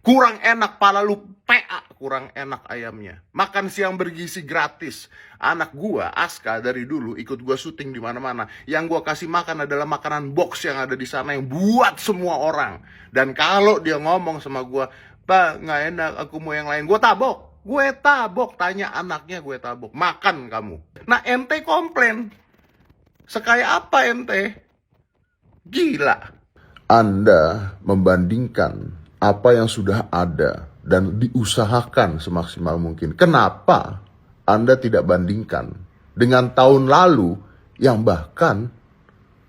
Kurang enak, pala lu PA, kurang enak ayamnya. Makan siang bergizi gratis. Anak gua, Aska, dari dulu ikut gua syuting di mana-mana. Yang gua kasih makan adalah makanan box yang ada di sana yang buat semua orang. Dan kalau dia ngomong sama gua, "Pak, nggak enak, aku mau yang lain." Gua tabok. Gue tabok, tanya anaknya, gue tabok. Makan kamu. Nah, ente komplain. Sekaya apa ente? Gila. Anda membandingkan apa yang sudah ada dan diusahakan semaksimal mungkin. Kenapa Anda tidak bandingkan dengan tahun lalu yang bahkan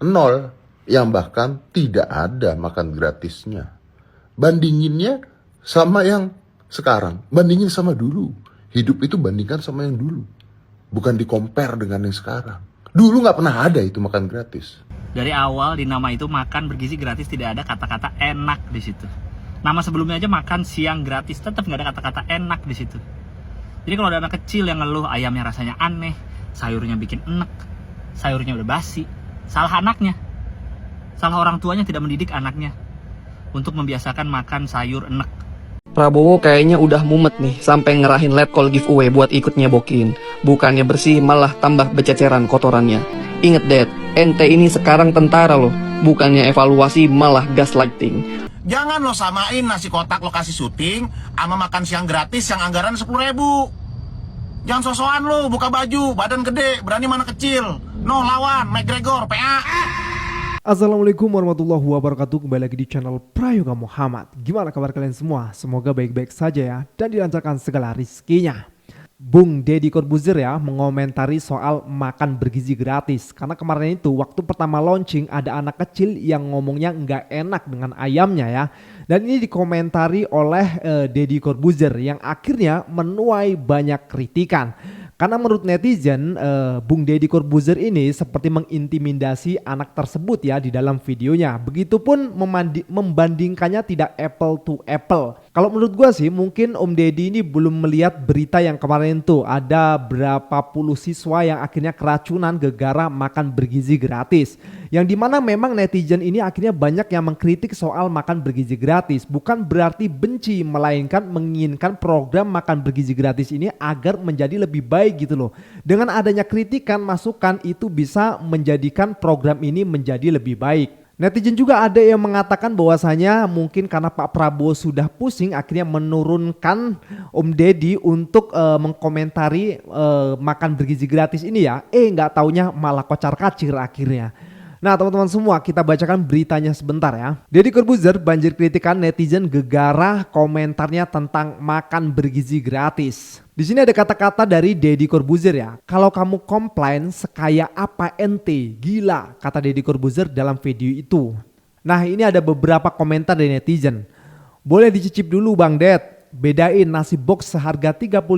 nol, yang bahkan tidak ada makan gratisnya? Bandinginnya sama yang sekarang, bandingin sama dulu. Hidup itu bandingkan sama yang dulu, bukan di-compare dengan yang sekarang. Dulu nggak pernah ada itu makan gratis. Dari awal di nama itu makan bergizi gratis tidak ada kata-kata enak di situ. Nama sebelumnya aja makan siang gratis, tetap nggak ada kata-kata enak di situ. Jadi kalau ada anak kecil yang ngeluh ayamnya rasanya aneh, sayurnya bikin enek, sayurnya udah basi, salah anaknya. Salah orang tuanya tidak mendidik anaknya untuk membiasakan makan sayur enek. Prabowo kayaknya udah mumet nih sampai ngerahin let call giveaway buat ikut nyebokin. Bukannya bersih malah tambah bececeran kotorannya. Ingat Dad, ente ini sekarang tentara loh, bukannya evaluasi malah gaslighting. Jangan lo samain nasi kotak lokasi syuting sama makan siang gratis yang anggaran 10.000. Jangan sosokan lo buka baju, badan gede, berani mana kecil. No, lawan, McGregor, PA. Assalamualaikum warahmatullahi wabarakatuh. Kembali lagi di channel Prayoga Muhammad. Gimana kabar kalian semua? Semoga baik-baik saja ya, dan dilancarkan segala rizkinya. Bung Deddy Corbuzier ya mengomentari soal makan bergizi gratis. Karena kemarin itu waktu pertama launching ada anak kecil yang ngomongnya nggak enak dengan ayamnya ya. Dan ini dikomentari oleh Deddy Corbuzier yang akhirnya menuai banyak kritikan. Karena menurut netizen, Bung Deddy Corbuzier ini seperti mengintimidasi anak tersebut ya di dalam videonya. Begitupun membandingkannya tidak apple to apple. Kalau menurut gua sih mungkin Om Deddy ini belum melihat berita yang kemarin tuh ada berapa puluh siswa yang akhirnya keracunan gara-gara makan bergizi gratis. Yang dimana memang netizen ini akhirnya banyak yang mengkritik soal makan bergizi gratis. Bukan berarti benci, melainkan menginginkan program makan bergizi gratis ini agar menjadi lebih baik gitu loh. Dengan adanya kritikan, masukan itu bisa menjadikan program ini menjadi lebih baik. Netizen juga ada yang mengatakan bahwasanya mungkin karena Pak Prabowo sudah pusing akhirnya menurunkan Om Deddy untuk mengkomentari makan bergizi gratis ini ya. Nggak taunya malah kocar-kacir akhirnya. Nah teman-teman semua, kita bacakan beritanya sebentar ya. Deddy Corbuzier banjir kritikan netizen gegara komentarnya tentang makan bergizi gratis. Di sini ada kata-kata dari Deddy Corbuzier ya. Kalau kamu komplain sekaya apa ente, gila, kata Deddy Corbuzier dalam video itu. Nah ini ada beberapa komentar dari netizen. Boleh dicicip dulu Bang Ded. Bedain nasi box seharga 35-50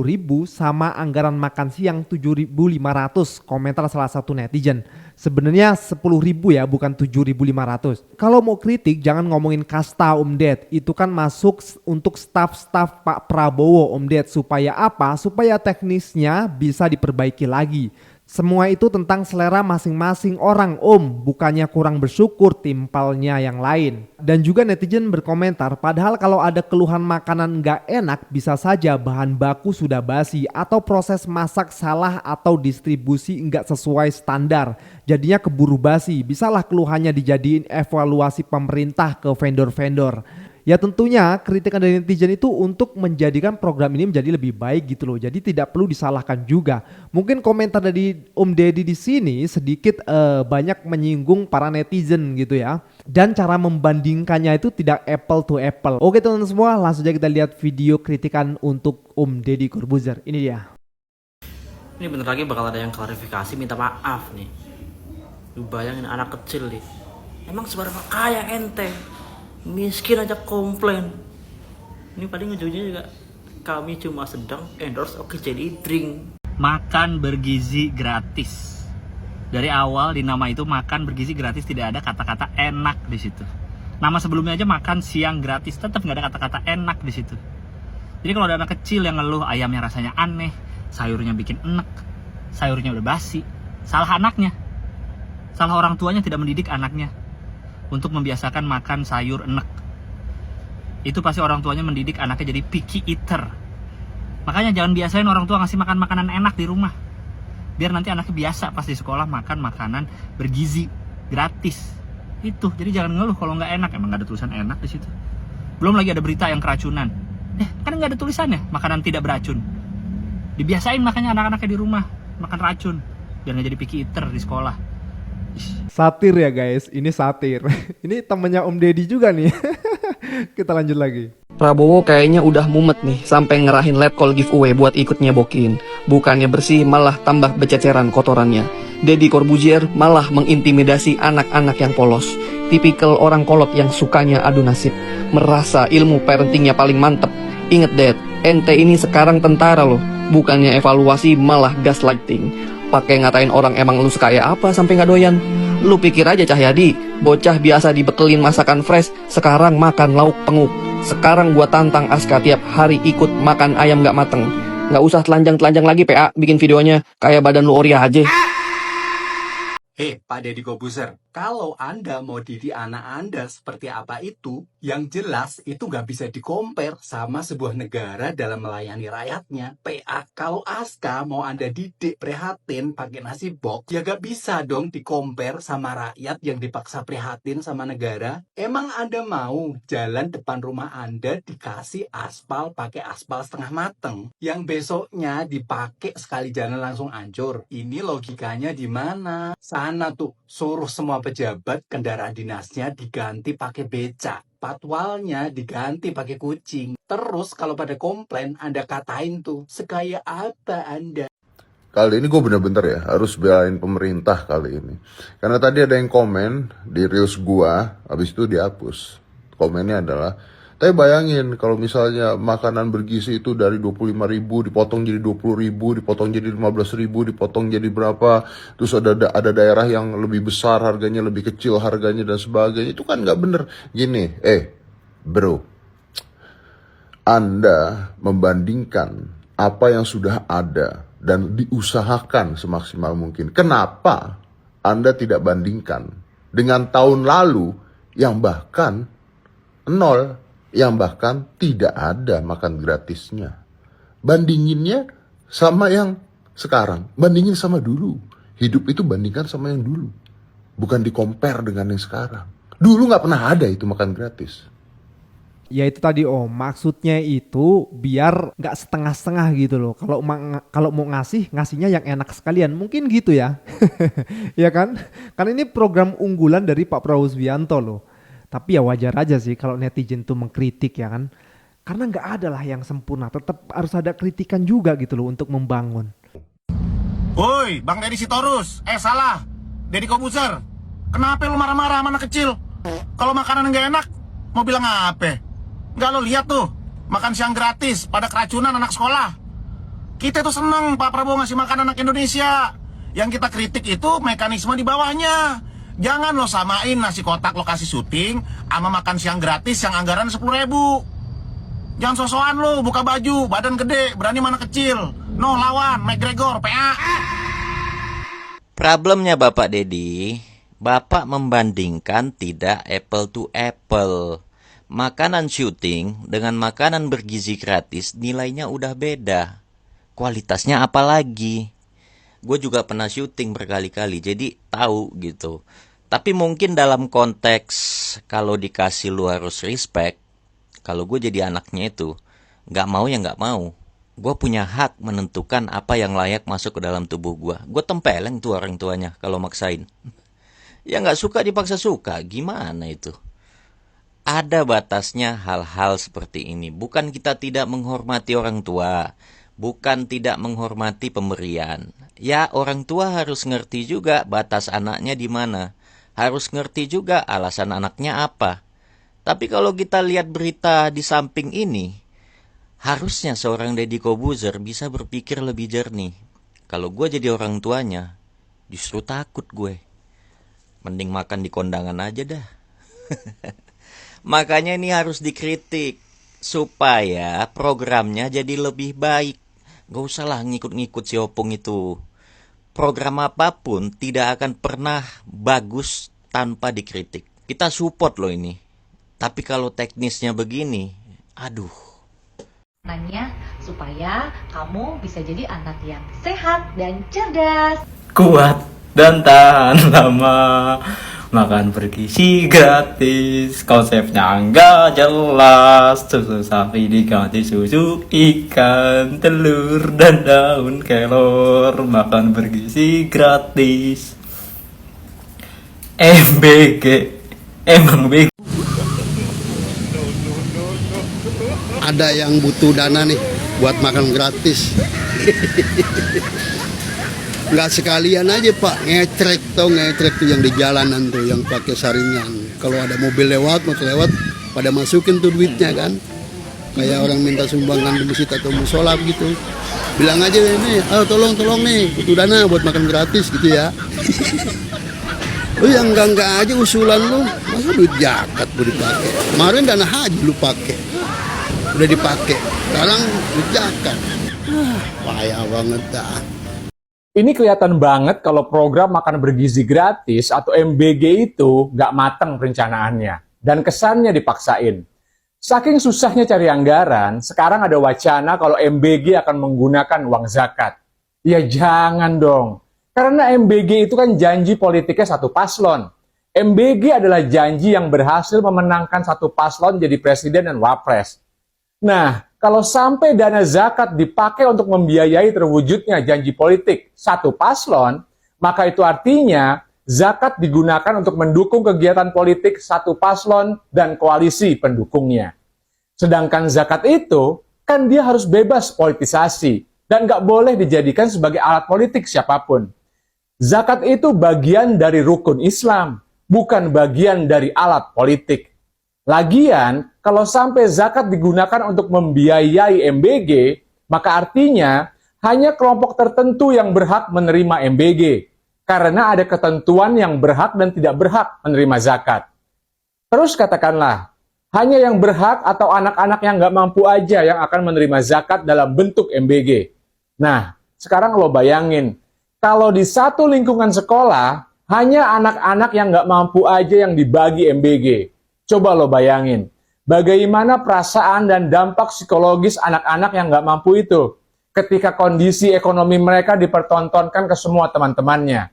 ribu sama anggaran makan siang 7.500, komentar salah satu netizen. Sebenarnya 10 ribu ya, bukan 7.500. Kalau mau kritik jangan ngomongin kasta Om Ded, itu kan masuk untuk staf-staf Pak Prabowo Om Ded. Supaya apa? Supaya teknisnya bisa diperbaiki lagi. Semua itu tentang selera masing-masing orang Om, bukannya kurang bersyukur timpalnya yang lain. Dan juga netizen berkomentar, padahal kalau ada keluhan makanan nggak enak bisa saja bahan baku sudah basi atau proses masak salah atau distribusi nggak sesuai standar. Jadinya keburu basi, bisalah keluhannya dijadiin evaluasi pemerintah ke vendor-vendor. Ya tentunya kritikan dari netizen itu untuk menjadikan program ini menjadi lebih baik gitu loh. Jadi tidak perlu disalahkan juga. Mungkin komentar dari Om Deddy di sini sedikit banyak menyinggung para netizen gitu ya. Dan cara membandingkannya itu tidak apple to apple. Oke teman-teman semua, langsung aja kita lihat video kritikan untuk Om Deddy Corbuzier. Ini dia. Ini bentar lagi bakal ada yang klarifikasi minta maaf nih. Lu bayangin anak kecil nih. Emang seberapa kaya ente? Miskin aja komplain. Ini paling ujungnya juga kami cuma sedang endorse Oke Jadi Drink. Makan bergizi gratis. Dari awal di nama itu makan bergizi gratis tidak ada kata-kata enak di situ. Nama sebelumnya aja makan siang gratis, tetap nggak ada kata-kata enak di situ. Jadi kalau ada anak kecil yang ngeluh ayamnya rasanya aneh, sayurnya bikin enek, sayurnya udah basi, salah anaknya. Salah orang tuanya tidak mendidik anaknya untuk membiasakan makan sayur enek. itu pasti orang tuanya mendidik anaknya jadi picky eater. Makanya jangan biasain orang tua ngasih makan makanan enak di rumah, biar nanti anaknya biasa pas di sekolah makan makanan bergizi gratis. Itu, jadi jangan ngeluh kalau nggak enak. Emang nggak ada tulisan enak di situ. Belum lagi ada berita yang keracunan. Kan nggak ada tulisannya makanan tidak beracun. Dibiasain makanya anak-anaknya di rumah makan racun, biar nggak jadi picky eater di sekolah. Satir ya guys, ini satir. Ini temennya Om Deddy juga nih. Kita lanjut lagi. Prabowo kayaknya udah mumet nih sampai ngerahin let call giveaway buat ikut nyebokin. Bukannya bersih malah tambah bececeran kotorannya. Deddy Corbuzier malah mengintimidasi anak-anak yang polos. Tipikal orang kolot yang sukanya adu nasib. Merasa ilmu parentingnya paling mantep. Ingat Dad, ente ini sekarang tentara loh. Bukannya evaluasi malah gaslighting. Pakai ngatain orang emang lu sekaya apa sampai nggak doyan. Lu pikir aja Cahyadi, bocah biasa dibekelin masakan fresh, sekarang makan lauk penguk. Sekarang gua tantang Aska tiap hari ikut makan ayam gak mateng. Gak usah telanjang-telanjang lagi PA bikin videonya, kayak badan lu Oria aja. Pak Deddy Kobuzer, kalau Anda mau didik anak Anda seperti apa itu, yang jelas itu nggak bisa di-compare sama sebuah negara dalam melayani rakyatnya. PA, kalau Aska mau Anda didik prihatin pakai nasi box, ya nggak bisa dong di-compare sama rakyat yang dipaksa prihatin sama negara. Emang Anda mau jalan depan rumah Anda dikasih aspal pakai aspal setengah mateng, yang besoknya dipakai sekali jalan langsung hancur? Ini logikanya di mana? Sana tuh, suruh semua pejabat kendaraan dinasnya diganti pakai becak. Patwalnya diganti pakai kucing. Terus kalau pada komplain, Anda katain tuh, sekaya apa Anda? Kali ini gue bener-bener ya harus belain pemerintah kali ini. Karena tadi ada yang komen di reels gue, habis itu dihapus. Komennya adalah, tapi bayangin kalau misalnya makanan bergizi itu dari 25.000 dipotong jadi 20.000, dipotong jadi 15.000, dipotong jadi berapa. Terus ada daerah yang lebih besar harganya, lebih kecil harganya dan sebagainya. Itu kan nggak bener. Gini, bro, Anda membandingkan apa yang sudah ada dan diusahakan semaksimal mungkin. Kenapa Anda tidak bandingkan dengan tahun lalu yang bahkan nol, yang bahkan tidak ada makan gratisnya? Bandinginnya sama yang sekarang, bandingin sama dulu. Hidup itu bandingkan sama yang dulu, bukan di-compare dengan yang sekarang. Dulu nggak pernah ada itu makan gratis. Ya itu tadi Om, maksudnya itu biar nggak setengah-setengah gitu loh. Kalau mau ngasihnya yang enak sekalian, mungkin gitu ya. Ya kan? Kan ini program unggulan dari Pak Prabowo Subianto loh. Tapi ya wajar aja sih kalau netizen tuh mengkritik ya kan. Karena nggak ada lah yang sempurna, tetap harus ada kritikan juga gitu loh untuk membangun. Woi, Bang Deddy Sitorus. Salah. Deddy Kobuzer. Kenapa lu marah-marah sama anak kecil? Kalau makanan nggak enak, mau bilang apa? Nggak lo lihat tuh, makan siang gratis pada keracunan anak sekolah. Kita tuh seneng Pak Prabowo ngasih makan anak Indonesia. Yang kita kritik itu mekanisme di bawahnya. Jangan lo samain nasi kotak lo kasih syuting sama makan siang gratis yang anggaran 10.000. Jangan sosokan lo buka baju, badan gede, berani mana kecil. No, lawan, McGregor, PA. Problemnya Bapak Deddy, Bapak membandingkan tidak apple to apple. Makanan syuting dengan makanan bergizi gratis nilainya udah beda. Kualitasnya apa lagi? Gue juga pernah syuting berkali-kali, jadi tahu gitu. Tapi mungkin dalam konteks kalau dikasih lu harus respect, kalau gue jadi anaknya itu, gak mau ya gak mau. Gue punya hak menentukan apa yang layak masuk ke dalam tubuh gue. Gue tempeleng tuh orang tuanya kalau maksain. Ya gak suka dipaksa suka, gimana itu? Ada batasnya hal-hal seperti ini. Bukan kita tidak menghormati orang tua, bukan tidak menghormati pemberian. Ya, orang tua harus ngerti juga batas anaknya di mana. Harus ngerti juga alasan anaknya apa. Tapi kalau kita lihat berita di samping ini, harusnya seorang Deddy Kobuzer bisa berpikir lebih jernih. Kalau gue jadi orang tuanya, justru takut gue. Mending makan di kondangan aja dah. Makanya ini harus dikritik supaya programnya jadi lebih baik. Gak usah lah ngikut-ngikut si Opung itu. Program apapun tidak akan pernah bagus tanpa dikritik. Kita support loh ini. Tapi kalau teknisnya begini, aduh. Supaya kamu bisa jadi anak yang sehat dan cerdas. Kuat dan tahan lama, makan bergizi gratis, konsepnya nggak jelas, susu sapi diganti susu ikan, telur dan daun kelor, makan bergizi gratis. MBG, emang BG. Ada yang butuh dana nih buat makan gratis. Nggak sekalian aja Pak, ngetrek tuh yang di jalanan tuh yang pakai saringan. Kalau ada mobil lewat, motor lewat, pada masukin tuh duitnya kan. Kayak orang minta sumbangan di masjid atau musola gitu. Bilang aja ini, tolong nih, butuh dana buat makan gratis gitu ya. Lu yang enggak aja usulan lu, masa duit zakat mau dipakai. Kemarin dana haji lu pakai. Udah dipakai, sekarang dijakan. Payah banget dah. Ini kelihatan banget kalau program makan bergizi gratis atau MBG itu nggak matang perencanaannya dan kesannya dipaksain. Saking susahnya cari anggaran, sekarang ada wacana kalau MBG akan menggunakan uang zakat. Ya jangan dong, karena MBG itu kan janji politiknya satu paslon. MBG adalah janji yang berhasil memenangkan satu paslon jadi presiden dan wapres. Nah, kalau sampai dana zakat dipakai untuk membiayai terwujudnya janji politik satu paslon, maka itu artinya zakat digunakan untuk mendukung kegiatan politik satu paslon dan koalisi pendukungnya. Sedangkan zakat itu, kan dia harus bebas politisasi dan nggak boleh dijadikan sebagai alat politik siapapun. Zakat itu bagian dari rukun Islam, bukan bagian dari alat politik. Lagian, kalau sampai zakat digunakan untuk membiayai MBG, maka artinya hanya kelompok tertentu yang berhak menerima MBG, karena ada ketentuan yang berhak dan tidak berhak menerima zakat. Terus katakanlah, hanya yang berhak atau anak-anak yang nggak mampu aja yang akan menerima zakat dalam bentuk MBG. Nah, sekarang lo bayangin, kalau di satu lingkungan sekolah, hanya anak-anak yang nggak mampu aja yang dibagi MBG. Coba lo bayangin, bagaimana perasaan dan dampak psikologis anak-anak yang nggak mampu itu ketika kondisi ekonomi mereka dipertontonkan ke semua teman-temannya.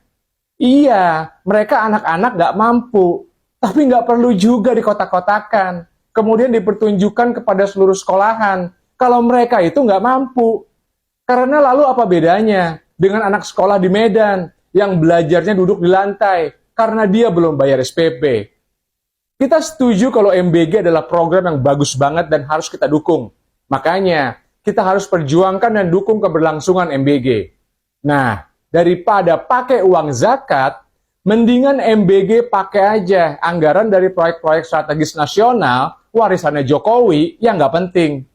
Iya, mereka anak-anak nggak mampu, tapi nggak perlu juga dikotak-kotakan, kemudian dipertunjukkan kepada seluruh sekolahan kalau mereka itu nggak mampu. Karena lalu apa bedanya dengan anak sekolah di Medan yang belajarnya duduk di lantai karena dia belum bayar SPP? Kita setuju kalau MBG adalah program yang bagus banget dan harus kita dukung. Makanya, kita harus perjuangkan dan dukung keberlangsungan MBG. Nah, daripada pakai uang zakat, mendingan MBG pakai aja anggaran dari proyek-proyek strategis nasional, warisannya Jokowi, yang nggak penting.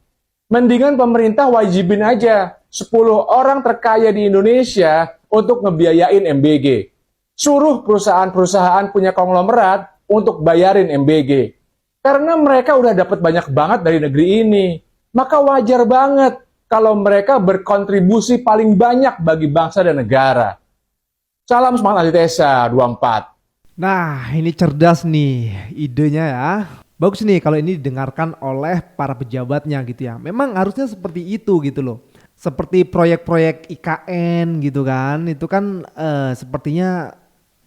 Mendingan pemerintah wajibin aja 10 orang terkaya di Indonesia untuk ngebiayain MBG. Suruh perusahaan-perusahaan punya konglomerat untuk bayarin MBG. Karena mereka udah dapat banyak banget dari negeri ini. Maka wajar banget kalau mereka berkontribusi paling banyak bagi bangsa dan negara. Salam semangat antitesa 24. Nah, ini cerdas nih idenya ya. Bagus nih kalau ini didengarkan oleh para pejabatnya gitu ya. Memang harusnya seperti itu gitu loh. Seperti proyek-proyek IKN gitu kan. Itu kan sepertinya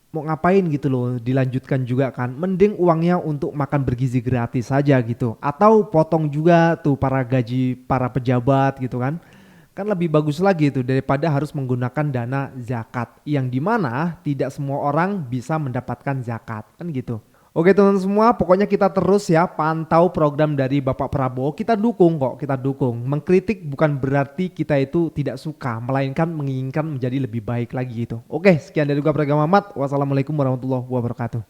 mau ngapain gitu loh, dilanjutkan juga kan. Mending uangnya untuk makan bergizi gratis saja gitu. Atau potong juga tuh gaji para pejabat gitu kan. Kan lebih bagus lagi tuh daripada harus menggunakan dana zakat. Yang dimana tidak semua orang bisa mendapatkan zakat kan gitu. Oke teman-teman semua, pokoknya kita terus ya pantau program dari Bapak Prabowo. Kita dukung kok, kita dukung. Mengkritik bukan berarti kita itu tidak suka, melainkan menginginkan menjadi lebih baik lagi gitu. Oke, sekian dari gua Praga Muhammad. Wassalamualaikum warahmatullahi wabarakatuh.